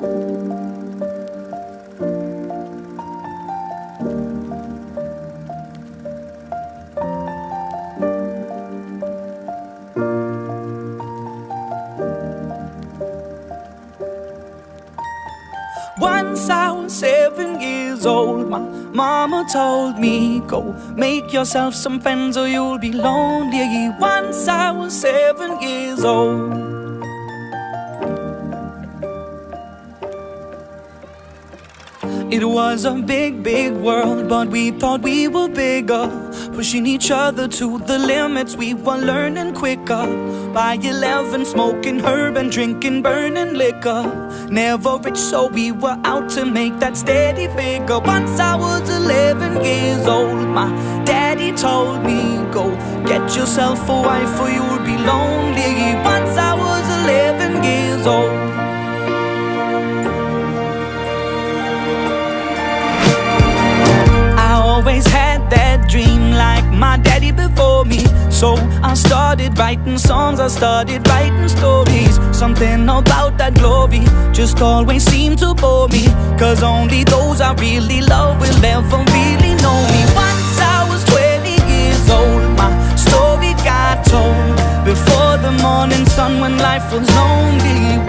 Once I was 7 years old, my mama told me, go make yourself some friends or you'll be lonely. Once I was 7 years old. It was a big, big world, but we thought we were bigger, pushing each other to the limits. We were learning quicker. By 11, smoking herb and drinking burning liquor. Never rich, so we were out to make that steady figure. Once I was 11 years old, my daddy told me, go get yourself a wife or you'll be lonely. Once I was 11 years old. Always had that dream like my daddy before me. So I started writing songs, I started writing stories. Something about that glory just always seemed to bore me, cause only those I really love will ever really know me. Once I was 20 years old, my story got told before the morning sun when life was lonely.